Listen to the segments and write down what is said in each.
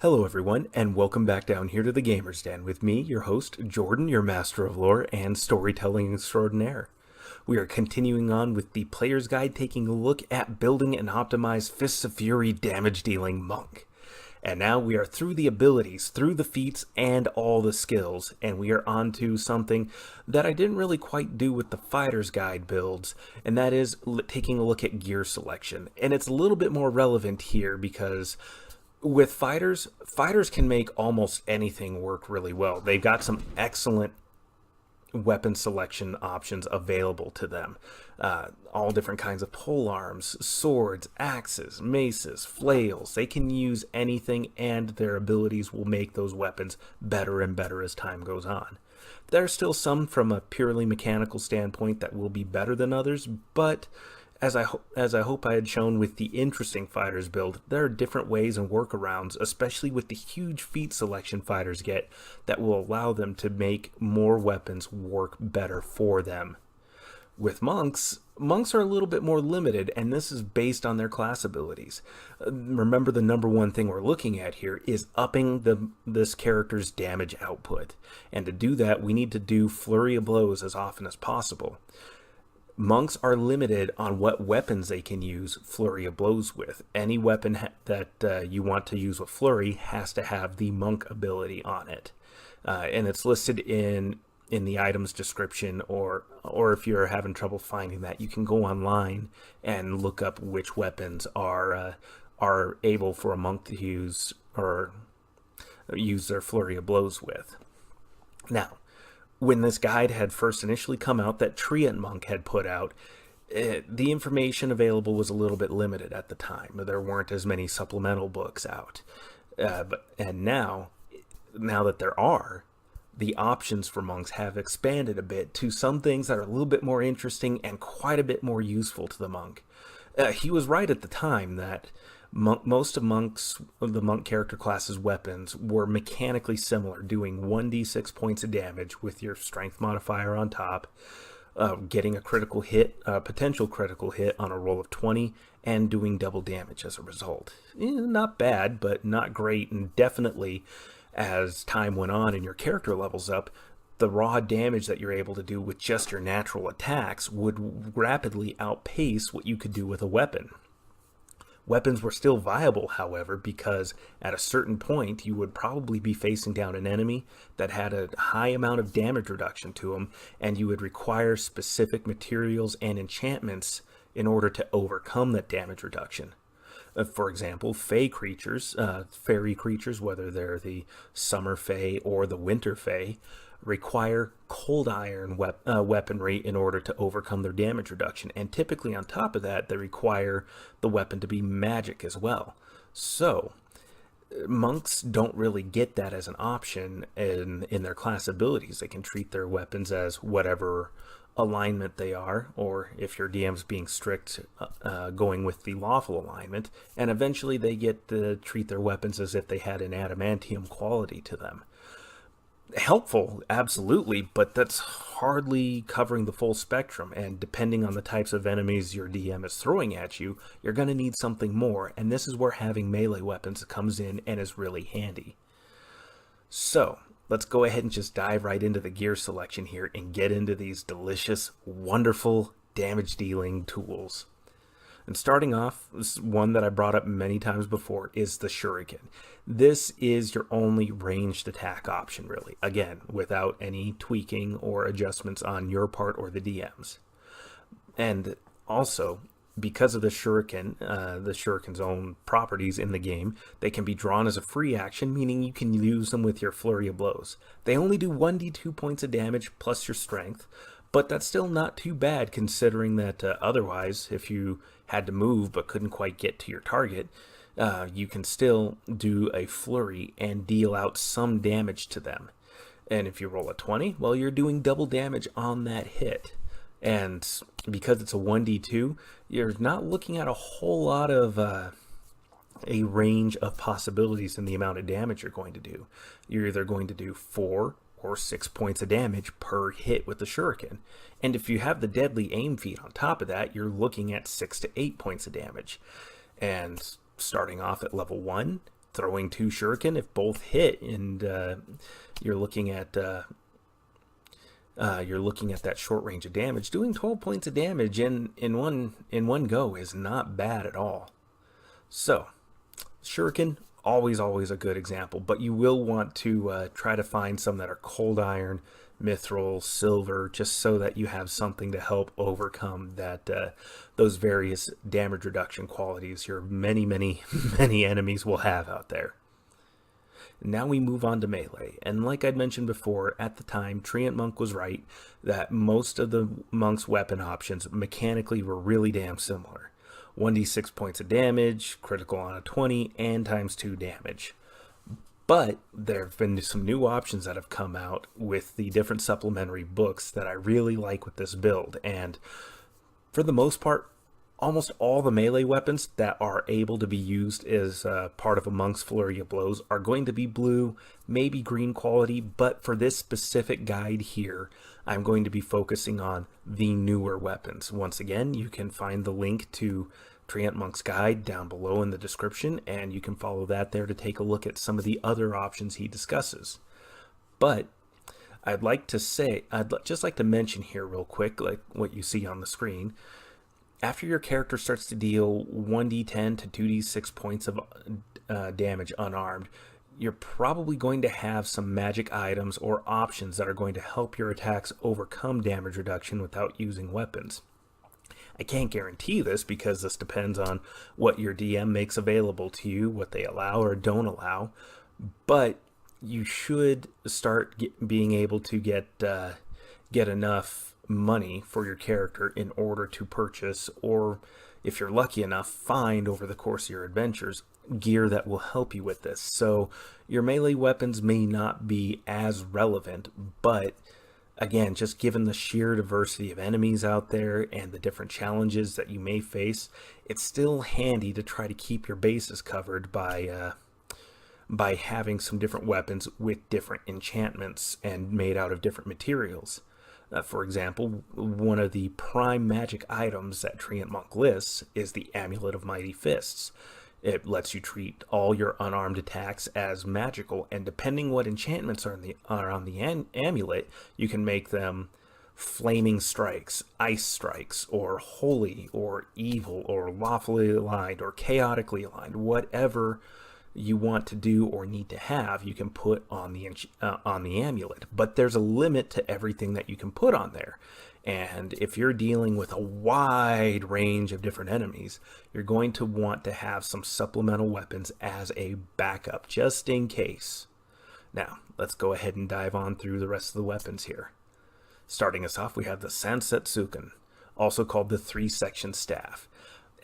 Hello, everyone, and welcome back down here to the Gamer's Den with me, your host, Jordan, your master of lore and storytelling extraordinaire. We are continuing on with the Player's Guide, taking a look at building an optimized Fists of Fury damage-dealing monk. And now we are through the abilities, through the feats, and all the skills, and we are on to something that I didn't really quite do with the Fighter's Guide builds, and that is taking a look at gear selection. And it's a little bit more relevant here because with fighters can make almost anything work really well. They've got some excellent weapon selection options available to them. All different kinds of pole arms, swords, axes, maces, flails. They can use anything, and their abilities will make those weapons better and better as time goes on. There are still some from a purely mechanical standpoint that will be better than others, but as I hope I had shown with the interesting fighters build, there are different ways and workarounds, especially with the huge feat selection fighters get, that will allow them to make more weapons work better for them. With monks are a little bit more limited, and this is based on their class abilities. Remember, the number one thing we're looking at here is upping this character's damage output. And to do that, we need to do flurry of blows as often as possible. Monks are limited on what weapons they can use Flurry of Blows with. Any weapon that you want to use with Flurry has to have the Monk ability on it. And it's listed in the item's description, or if you're having trouble finding that, you can go online and look up which weapons are able for a monk to use or use their Flurry of Blows with. Now, when this guide had first initially come out, that Treant Monk had put out, the information available was a little bit limited at the time. There weren't as many supplemental books out. And now that there are, the options for monks have expanded a bit to some things that are a little bit more interesting and quite a bit more useful to the monk. He was right at the time that most of the monk character class's weapons were mechanically similar, doing 1d6 points of damage with your strength modifier on top, getting a critical hit, a potential critical hit on a roll of 20, and doing double damage as a result. Not bad, but not great, and definitely, as time went on and your character levels up, the raw damage that you're able to do with just your natural attacks would rapidly outpace what you could do with a weapon. Weapons were still viable, however, because at a certain point you would probably be facing down an enemy that had a high amount of damage reduction to them, and you would require specific materials and enchantments in order to overcome that damage reduction. For example, fairy creatures, whether they're the summer fae or the winter fae, require cold iron weaponry in order to overcome their damage reduction. And typically on top of that, they require the weapon to be magic as well. So monks don't really get that as an option in their class abilities. They can treat their weapons as whatever alignment they are, or if your DM's being strict, going with the lawful alignment, and eventually they get to treat their weapons as if they had an adamantium quality to them. Helpful, absolutely, but that's hardly covering the full spectrum, and depending on the types of enemies your DM is throwing at you, you're going to need something more, and this is where having melee weapons comes in and is really handy. So, let's go ahead and just dive right into the gear selection here and get into these delicious, wonderful damage-dealing tools. And starting off, one that I brought up many times before is the Shuriken. This is your only ranged attack option, really. Again, without any tweaking or adjustments on your part or the DM's. And also, because of the Shuriken's own properties in the game, they can be drawn as a free action, meaning you can use them with your Flurry of Blows. They only do 1d2 points of damage plus your strength, but that's still not too bad considering that otherwise, if you had to move but couldn't quite get to your target, you can still do a flurry and deal out some damage to them. And if you roll a 20, well, you're doing double damage on that hit. And because it's a 1d2, you're not looking at a whole lot of a range of possibilities in the amount of damage you're going to do. You're either going to do 4 or 6 points of damage per hit with the shuriken. And if you have the deadly aim feat on top of that, you're looking at 6 to 8 points of damage. And starting off at level 1, throwing 2 shuriken. If both hit, and you're looking at that short range of damage, doing 12 points of damage in one go is not bad at all. So shuriken, always a good example, but you will want to try to find some that are cold iron, mithril, silver, just so that you have something to help overcome that those various damage reduction qualities your many enemies will have out there. Now we move on to melee, and like I'd mentioned before, at the time, Treant Monk was right that most of the monk's weapon options mechanically were really damn similar. 1d6 points of damage, critical on a 20, and times 2 damage. But there have been some new options that have come out with the different supplementary books that I really like with this build. And for the most part, almost all the melee weapons that are able to be used as part of a monk's flurry of blows are going to be blue, maybe green quality. But for this specific guide here, I'm going to be focusing on the newer weapons. Once again, you can find the link to Treant Monk's guide down below in the description, and you can follow that there to take a look at some of the other options he discusses. But I'd just like to mention here real quick, like what you see on the screen. After your character starts to deal 1d10 to 2d6 points of damage unarmed, you're probably going to have some magic items or options that are going to help your attacks overcome damage reduction without using weapons. I can't guarantee this because this depends on what your DM makes available to you, what they allow or don't allow, but you should start being able to get enough money for your character in order to purchase, or if you're lucky enough, find over the course of your adventures gear that will help you with this. So your melee weapons may not be as relevant, but again, just given the sheer diversity of enemies out there and the different challenges that you may face, it's still handy to try to keep your bases covered by having some different weapons with different enchantments and made out of different materials. For example, one of the prime magic items that Treant Monk lists is the Amulet of Mighty Fists. It lets you treat all your unarmed attacks as magical, and depending what enchantments are on the amulet, you can make them flaming strikes, ice strikes, or holy, or evil, or lawfully aligned, or chaotically aligned. Whatever you want to do or need to have, you can put on the amulet. But there's a limit to everything that you can put on there. And if you're dealing with a wide range of different enemies, you're going to want to have some supplemental weapons as a backup, just in case. Now, let's go ahead and dive on through the rest of the weapons here. Starting us off, we have the Sansetsuken, also called the 3-section staff.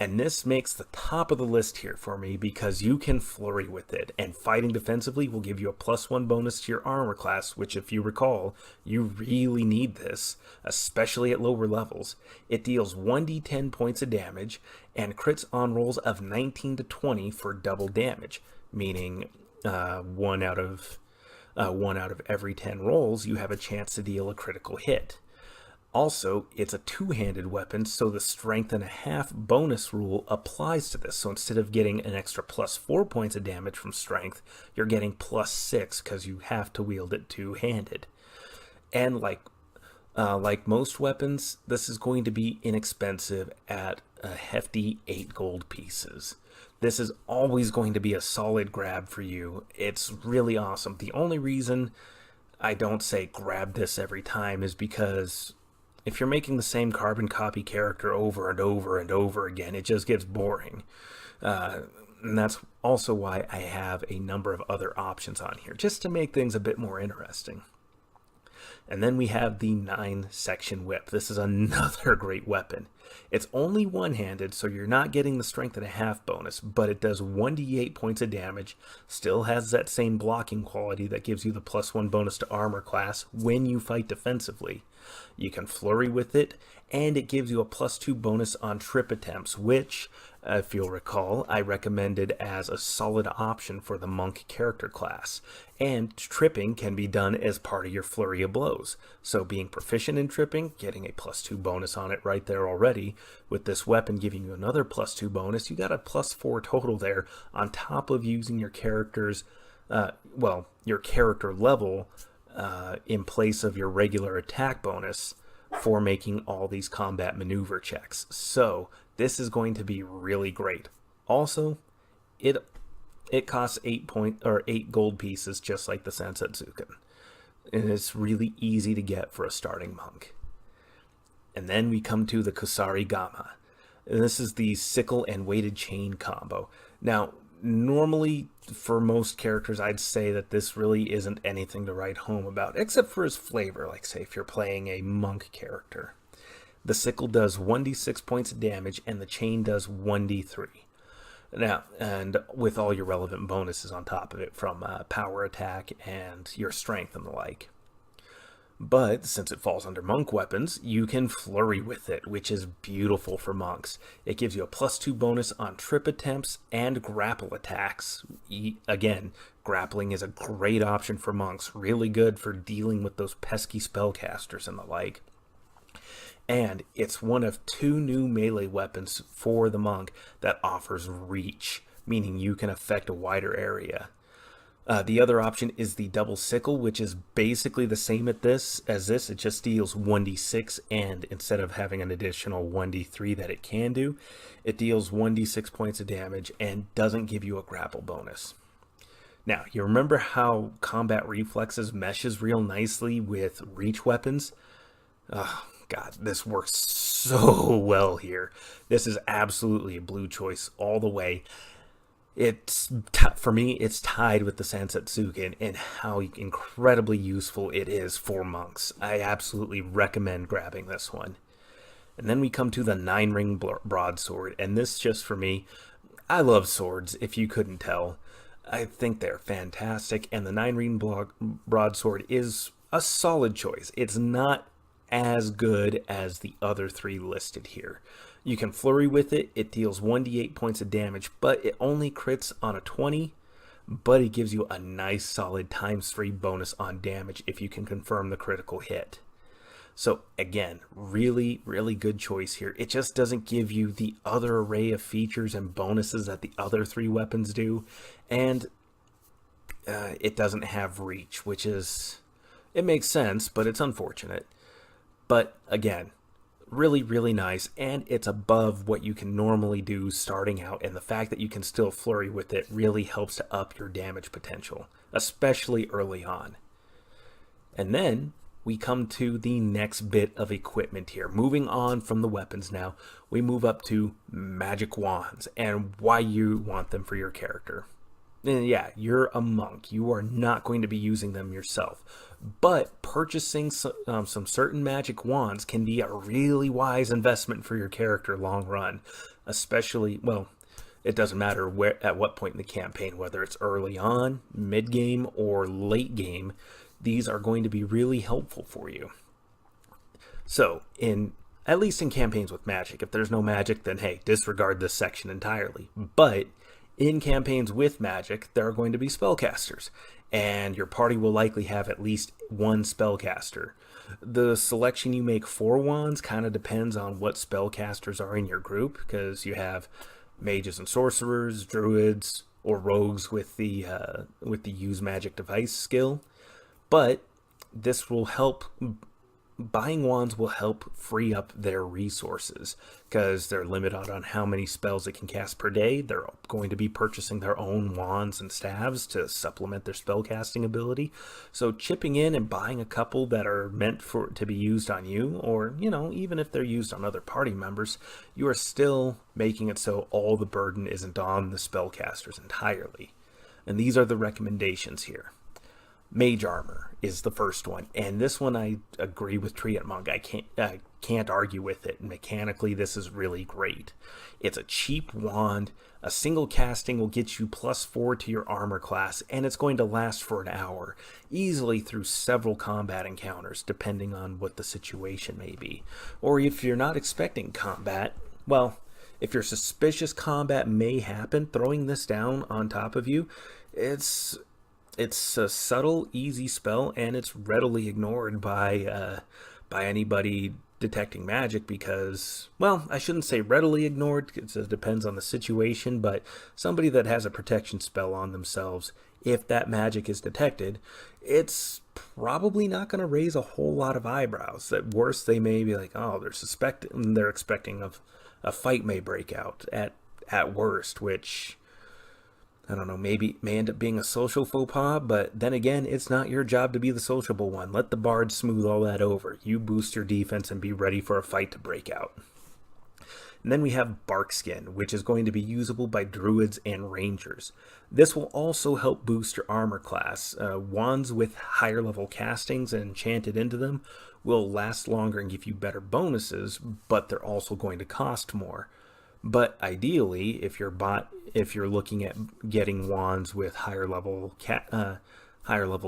And this makes the top of the list here for me because you can flurry with it, and fighting defensively will give you a +1 bonus to your armor class, which, if you recall, you really need this, especially at lower levels. It deals 1d10 points of damage and crits on rolls of 19 to 20 for double damage, meaning one out of every 10 rolls you have a chance to deal a critical hit. Also, it's a two-handed weapon, so the strength and a half bonus rule applies to this. So instead of getting an extra +4 points of damage from strength, you're getting +6 because you have to wield it two-handed. And like most weapons, this is going to be inexpensive at a hefty 8 gold pieces. This is always going to be a solid grab for you. It's really awesome. The only reason I don't say grab this every time is because if you're making the same carbon copy character over and over and over again, it just gets boring. And that's also why I have a number of other options on here, just to make things a bit more interesting. And then we have the 9-section whip. This is another great weapon. It's only one-handed, so you're not getting the strength and a half bonus, but it does 1d8 points of damage, still has that same blocking quality that gives you the +1 bonus to armor class when you fight defensively. You can flurry with it, and it gives you a +2 bonus on trip attempts, which, if you'll recall, I recommended as a solid option for the monk character class. And tripping can be done as part of your flurry of blows. So being proficient in tripping, getting a +2 bonus on it right there already, with this weapon giving you another +2 bonus, you got a +4 total there on top of using your character's, your character level in place of your regular attack bonus for making all these combat maneuver checks. So this is going to be really great. Also, it costs 8 gold pieces, just like the Sansetsuken, and it's really easy to get for a starting monk. And then we come to the Kusari Gama, and this is the sickle and weighted chain combo. Now, normally for most characters, I'd say that this really isn't anything to write home about, except for his flavor, like say if you're playing a monk character. The sickle does 1d6 points of damage, and the chain does 1d3. Now, and with all your relevant bonuses on top of it from power attack and your strength and the like. But since it falls under monk weapons, you can flurry with it, which is beautiful for monks. It gives you a +2 bonus on trip attempts and grapple attacks. Again, grappling is a great option for monks, really good for dealing with those pesky spellcasters and the like. And it's one of 2 new melee weapons for the monk that offers reach, meaning you can affect a wider area. The other option is the double sickle, which is basically the same as this. It just deals 1d6, and instead of having an additional 1d3 that it can do, it deals 1d6 points of damage and doesn't give you a grapple bonus. Now, you remember how combat reflexes meshes real nicely with reach weapons? Oh, God, this works so well here. This is absolutely a blue choice all the way. For me, it's tied with the Sansetsuken and how incredibly useful it is for monks. I absolutely recommend grabbing this one. And then we come to the 9-ring broadsword, and this just for me, I love swords, if you couldn't tell. I think they're fantastic, and the 9-ring broadsword is a solid choice. It's not as good as the other 3 listed here. You can flurry with it. It deals 1d8 points of damage, but it only crits on a 20, but it gives you a nice solid ×3 bonus on damage if you can confirm the critical hit. So again, really, really good choice here. It just doesn't give you the other array of features and bonuses that the other 3 weapons do, and it doesn't have reach, which is, it makes sense, but it's unfortunate. But again, really, really nice, and it's above what you can normally do starting out, and the fact that you can still flurry with it really helps to up your damage potential, especially early on. And then we come to the next bit of equipment here. Moving on from the weapons now, we move up to magic wands and why you want them for your character. And yeah, you're a monk. You are not going to be using them yourself. But purchasing some certain magic wands can be a really wise investment for your character long run. Especially, well, it doesn't matter at what point in the campaign, whether it's early on, mid-game, or late game, these are going to be really helpful for you. So, at least in campaigns with magic, if there's no magic, then hey, disregard this section entirely. But in campaigns with magic, there are going to be spellcasters, and your party will likely have at least one spellcaster. The selection you make for wands kind of depends on what spellcasters are in your group, because you have mages and sorcerers, druids, or rogues with the use magic device skill. But this will help. Buying wands will help free up their resources because they're limited on how many spells it can cast per day. They're going to be purchasing their own wands and staves to supplement their spellcasting ability. So chipping in and buying a couple that are meant to be used on you, or even if they're used on other party members, you are still making it so all the burden isn't on the spellcasters entirely. And these are the recommendations here. Mage armor is the first one, and this one I agree with Treant Monk. I can't argue with it. Mechanically, this is really great. It's a cheap wand. A single casting will get you +4 to your armor class, and it's going to last for an hour, easily through several combat encounters, depending on what the situation may be. Or if you're not expecting combat, well, if you're suspicious combat may happen, throwing this down on top of you, it's a subtle, easy spell, and it's readily ignored by anybody detecting magic because, well, I shouldn't say readily ignored, because it depends on the situation, but somebody that has a protection spell on themselves, if that magic is detected, it's probably not going to raise a whole lot of eyebrows. At worst, they may be like, oh, they're expecting a fight may break out at worst, which, I don't know, maybe may end up being a social faux pas, but then again, it's not your job to be the sociable one. Let the bard smooth all that over. You boost your defense and be ready for a fight to break out. And then we have Barkskin, which is going to be usable by druids and rangers. This will also help boost your armor class. Wands with higher level castings and enchanted into them will last longer and give you better bonuses, but they're also going to cost more. But ideally, if you're looking at getting wands with higher level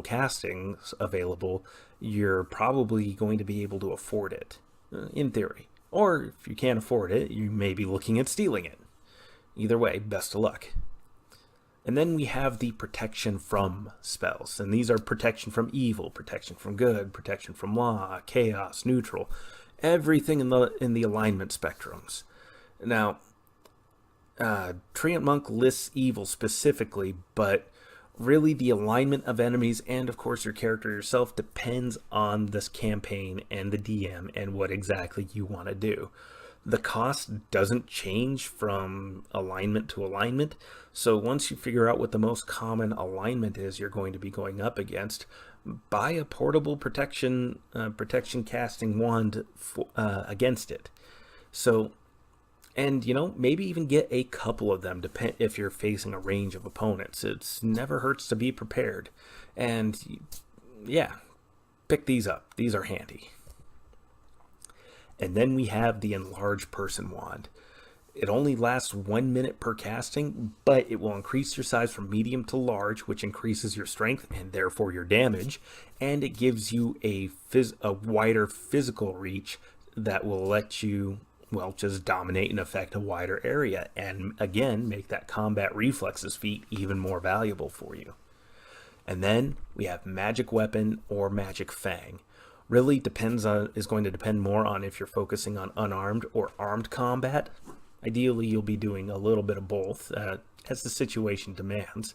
castings available, you're probably going to be able to afford it, in theory. Or if you can't afford it, you may be looking at stealing it. Either way, best of luck. And then we have the protection from spells, and these are protection from evil, protection from good, protection from law, chaos, neutral, everything in the alignment spectrums. Now, Treant Monk lists evil specifically, but really the alignment of enemies and, of course, your character yourself depends on this campaign and the DM and what exactly you want to do. The cost doesn't change from alignment to alignment, so once you figure out what the most common alignment is you're going to be going up against, buy a portable protection casting wand against it. So, and maybe even get a couple of them if you're facing a range of opponents. It never hurts to be prepared. And yeah, pick these up. These are handy. And then we have the Enlarge Person Wand. It only lasts 1 minute per casting, but it will increase your size from medium to large, which increases your strength and therefore your damage, and it gives you a wider physical reach that will let you, well, just dominate and affect a wider area, and again, make that combat reflexes feat even more valuable for you. And then we have Magic Weapon or Magic Fang. Really is going to depend more on if you're focusing on unarmed or armed combat. Ideally, you'll be doing a little bit of both, as the situation demands.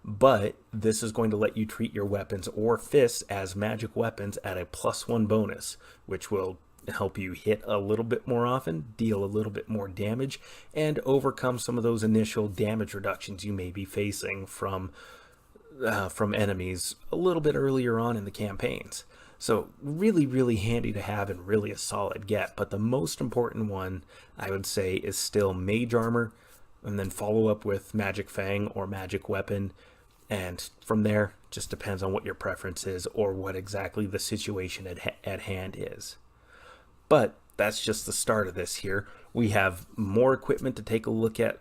But this is going to let you treat your weapons or fists as magic weapons at a +1 bonus, which will help you hit a little bit more often, deal a little bit more damage, and overcome some of those initial damage reductions you may be facing from enemies a little bit earlier on in the campaigns. So really, really handy to have and really a solid get. But the most important one, I would say, is still Mage Armor, and then follow up with Magic Fang or Magic Weapon. And from there, just depends on what your preference is or what exactly the situation at hand is. But that's just the start of this here. We have more equipment to take a look at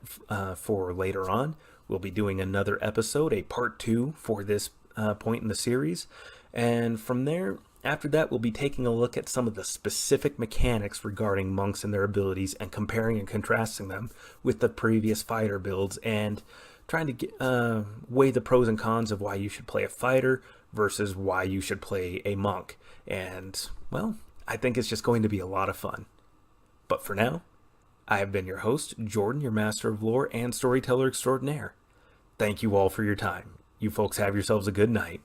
for later on. We'll be doing another episode, a part 2 for this point in the series. And from there, after that, we'll be taking a look at some of the specific mechanics regarding monks and their abilities and comparing and contrasting them with the previous fighter builds and trying to weigh the pros and cons of why you should play a fighter versus why you should play a monk. And, well, I think it's just going to be a lot of fun. But for now, I have been your host, Jordan, your master of lore and storyteller extraordinaire. Thank you all for your time. You folks have yourselves a good night.